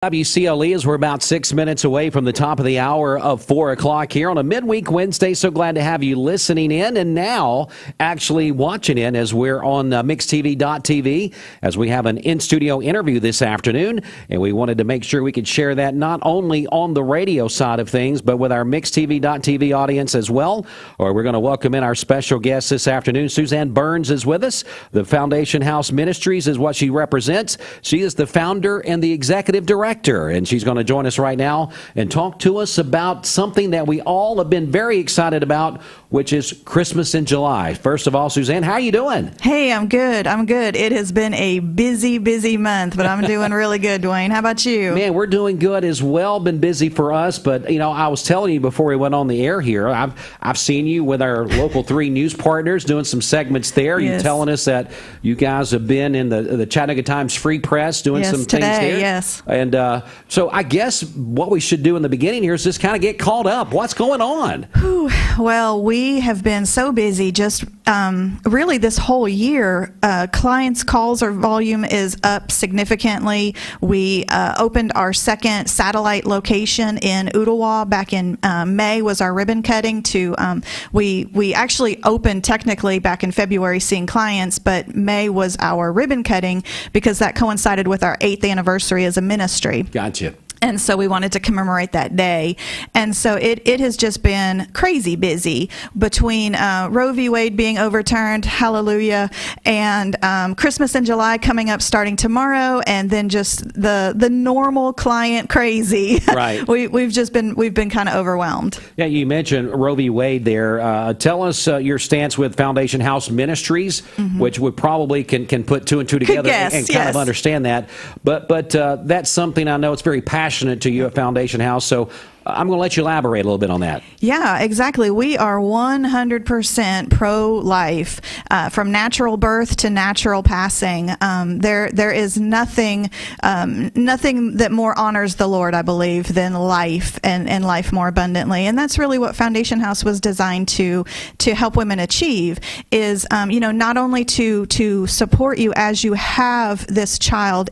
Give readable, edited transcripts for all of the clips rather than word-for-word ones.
WCLE, as we're about 6 minutes away from the top of the hour of 4 o'clock here on a midweek Wednesday. So glad to have you listening in and now actually watching in as we're on mixtv.tv as we have an in-studio interview this afternoon. And we wanted to make sure we could share that not only on the radio side of things, but with our mixtv.tv audience as well. Or we're going to welcome in our special guest this afternoon. Suzanne Burns is with us. The Foundation House Ministries is what she represents. She is the founder and the executive director. And she's going to join us right now and talk to us about something that we all have been very excited about, which is Christmas in July. First of all, Suzanne, how are you doing? Hey, I'm good. It has been a busy month, but I'm doing really good, Dwayne. How about you? Man, we're doing good as well. Been busy for us, but I was telling you before we went on the air here, I've seen you with our local 3 news partners doing some segments there. Yes. You're telling us that you guys have been in the Chattanooga Times Free Press doing some things there. Yes. And so I guess what we should do in the beginning here is just kind of get caught up. What's going on? Well, we have been so busy just really this whole year. Clients' calls or volume is up significantly. We opened our second satellite location in Ooltewah back in May was our ribbon cutting to we actually opened technically back in February seeing clients, but May was our ribbon cutting because that coincided with our 8th anniversary as a ministry. Gotcha. And so we wanted to commemorate that day. And so it has just been crazy busy between Roe v. Wade being overturned, hallelujah, and Christmas in July coming up starting tomorrow, and then just the normal client crazy. Right. we've been kind of overwhelmed. Yeah, you mentioned Roe v. Wade there. Tell us your stance with Foundation House Ministries, which we probably can put 2 and 2 together and kind of understand that. But that's something I know it's very passionate to you at Foundation House. So I'm going to let you elaborate a little bit on that. Yeah, exactly. We are 100% pro-life, from natural birth to natural passing. There is nothing that more honors the Lord, I believe, than life and life more abundantly. And that's really what Foundation House was designed to help women achieve. Is not only to support you as you have this child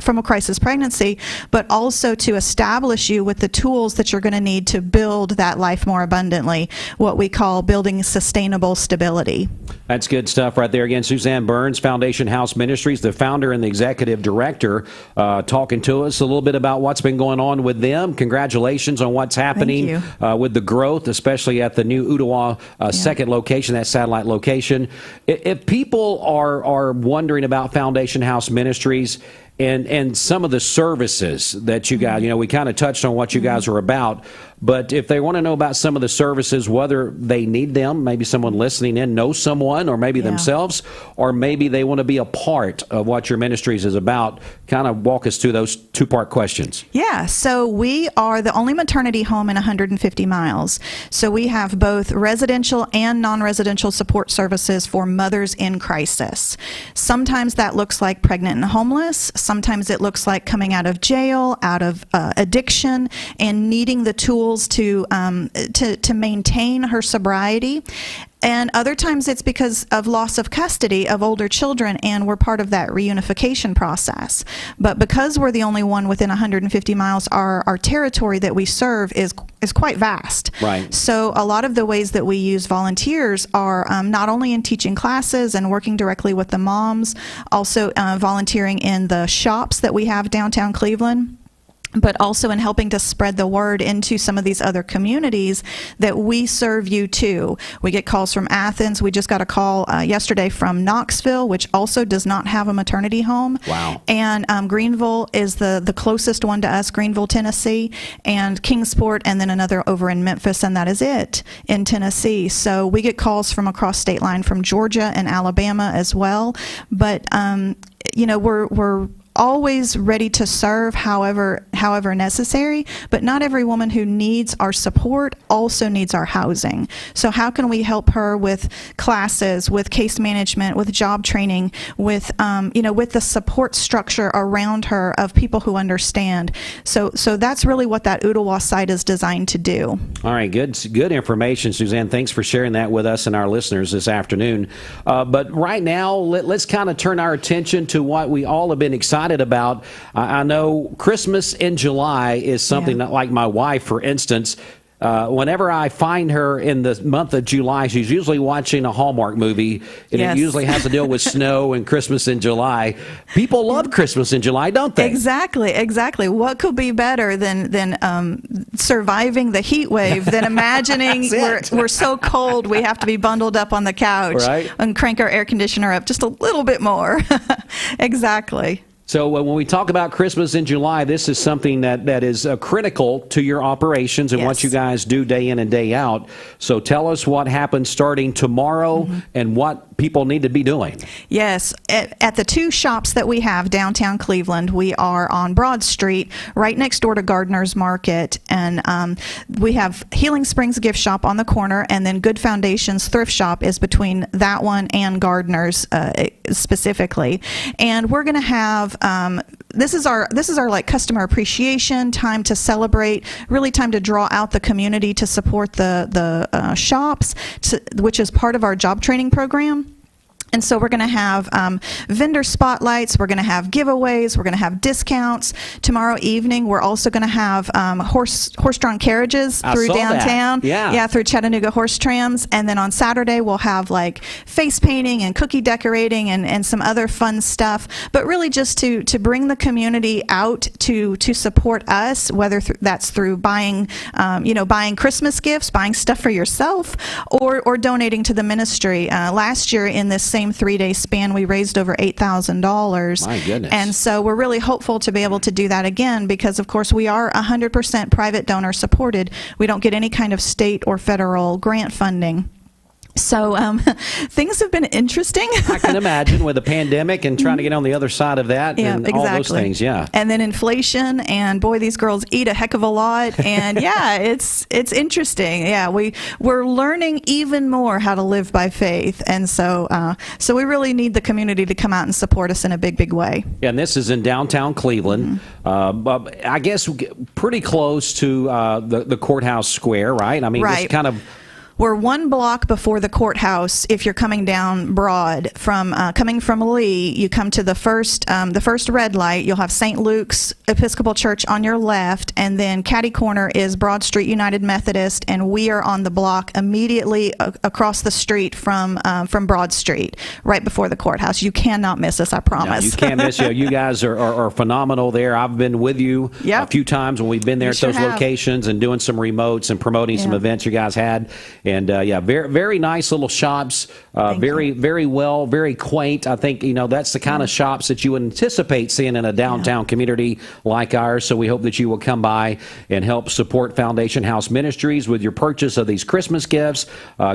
from a crisis pregnancy, but also to establish you with the tools that you're going to need to build that life more abundantly, what we call building sustainable stability. That's good stuff right there. Again, Suzanne Burns, Foundation House Ministries, the founder and the executive director, talking to us a little bit about what's been going on with them. Congratulations on what's happening with the growth, especially at the new Ooltewah second location, that satellite location. If people are wondering about Foundation House Ministries, and some of the services that you guys, we kind of touched on what you guys are about, but if they want to know about some of the services, whether they need them, maybe someone listening in knows someone, or maybe themselves, or maybe they want to be a part of what your ministries is about, kind of walk us through those 2-part questions. Yeah, so we are the only maternity home in 150 miles. So we have both residential and non-residential support services for mothers in crisis. Sometimes that looks like pregnant and homeless. Sometimes it looks like coming out of jail, out of addiction, and needing the tools to maintain her sobriety. And other times it's because of loss of custody of older children, and we're part of that reunification process. But because we're the only one within 150 miles, our territory that we serve is quite vast. Right. So a lot of the ways that we use volunteers are not only in teaching classes and working directly with the moms, also volunteering in the shops that we have downtown Cleveland, but also in helping to spread the word into some of these other communities that we serve you too. We get calls from Athens. We just got a call yesterday from Knoxville, which also does not have a maternity home. Wow. And Greenville is the closest one to us, Greenville, Tennessee, and Kingsport, and then another over in Memphis, and that is it in Tennessee. So we get calls from across state line from Georgia and Alabama as well. But we're always ready to serve. However, however necessary, but not every woman who needs our support also needs our housing. So how can we help her with classes, with case management, with job training, with with the support structure around her of people who understand. So that's really what that Ooltewah site is designed to do. All right, good information, Suzanne. Thanks for sharing that with us and our listeners this afternoon. But right now, let's kind of turn our attention to what we all have been excited about. I know Christmas in July is something that, like my wife, for instance, whenever I find her in the month of July, she's usually watching a Hallmark movie, and it usually has to deal with snow and Christmas in July. People love Christmas in July, don't they? Exactly. What could be better than surviving the heat wave, than imagining we're so cold we have to be bundled up on the couch and crank our air conditioner up just a little bit more. Exactly. So when we talk about Christmas in July, this is something that is critical to your operations and what you guys do day in and day out. So tell us what happens starting tomorrow and what people need to be doing. Yes. At the two shops that we have downtown Cleveland, we are on Broad Street, right next door to Gardner's Market. And we have Healing Springs Gift Shop on the corner, and then Good Foundation's Thrift Shop is between that one and Gardner's specifically. And we're going to have this is our like customer appreciation time to celebrate, really time to draw out the community to support the shops, which is part of our job training program. And so we're going to have vendor spotlights, we're going to have giveaways, we're going to have discounts. Tomorrow evening, we're also going to have horse-drawn carriages through downtown. Through Chattanooga Horse Trams. And then on Saturday, we'll have like face painting and cookie decorating and some other fun stuff. But really just to bring the community out to support us, whether that's through buying Christmas gifts, buying stuff for yourself, or donating to the ministry. Last year in this same 3-day span, we raised over $8,000. My goodness. And so we're really hopeful to be able to do that again because, of course, we are 100% private donor supported. We don't get any kind of state or federal grant funding. So things have been interesting. I can imagine with the pandemic and trying to get on the other side of that and all those things, And then inflation, and boy, these girls eat a heck of a lot. And it's interesting. We're learning even more how to live by faith. And so we really need the community to come out and support us in a big, big way. Yeah, and this is in downtown Cleveland. I guess pretty close to the courthouse square, right? I mean, just kind of... We're one block before the courthouse. If you're coming down Broad coming from Lee, you come to the first red light. You'll have St. Luke's Episcopal Church on your left, and then catty corner is Broad Street United Methodist, and we are on the block immediately across the street from Broad Street, right before the courthouse. You cannot miss us, I promise. No, you can't miss you. You guys are phenomenal there. I've been with you a few times when we've been there at those locations and doing some remotes and promoting some events you guys had. And very, very nice little shops, very well, very quaint. I think, that's the kind of shops that you would anticipate seeing in a downtown community like ours. So we hope that you will come by and help support Foundation House Ministries with your purchase of these Christmas gifts,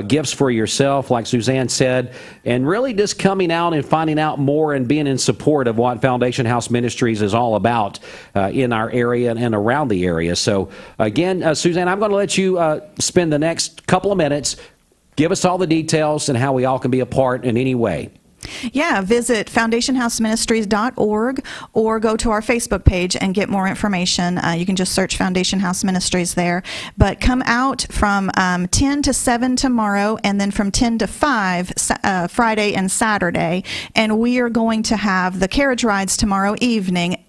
gifts for yourself, like Suzanne said, and really just coming out and finding out more and being in support of what Foundation House Ministries is all about in our area and around the area. So again, Suzanne, I'm going to let you spend the next couple of minutes. Give us all the details and how we all can be a part in any way. Yeah, visit foundationhouseministries.org or go to our Facebook page and get more information. You can just search Foundation House Ministries there. But come out from 10 to 7 tomorrow, and then from 10 to 5 Friday and Saturday. And we are going to have the carriage rides tomorrow evening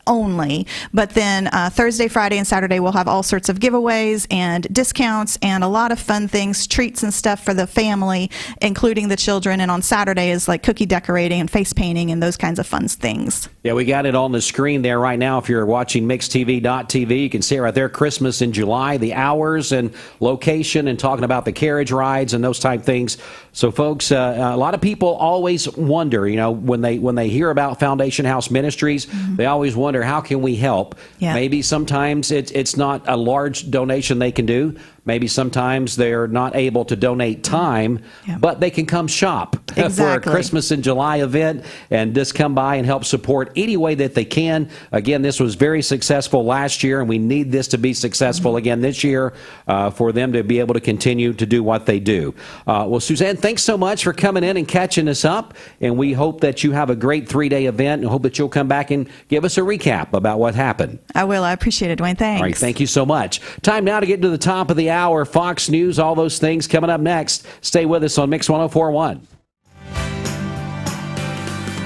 only, but then Thursday, Friday, and Saturday we'll have all sorts of giveaways and discounts and a lot of fun things, treats and stuff for the family, including the children. And on Saturday is like cookie decorating and face painting and those kinds of fun things. Yeah, we got it on the screen there right now. If you're watching mixtv.tv, you can see it right there, Christmas in July, the hours and location, and talking about the carriage rides and those type things. So folks, a lot of people always wonder, when they hear about Foundation House Ministries, they always wonder, how can we help? Maybe sometimes it's not a large donation they can do. maybe sometimes they're not able to donate time, but they can come shop for a Christmas in July event and just come by and help support any way that they can. Again, this was very successful last year, and we need this to be successful again this year for them to be able to continue to do what they do. Well, Suzanne, thanks so much for coming in and catching us up, and we hope that you have a great 3-day event, and hope that you'll come back and give us a recap about what happened. I will. I appreciate it, Dwayne. Thanks. All right, thank you so much. Time now to get to the top of the hour. Fox News, all those things coming up next. Stay with us on Mix 104.1.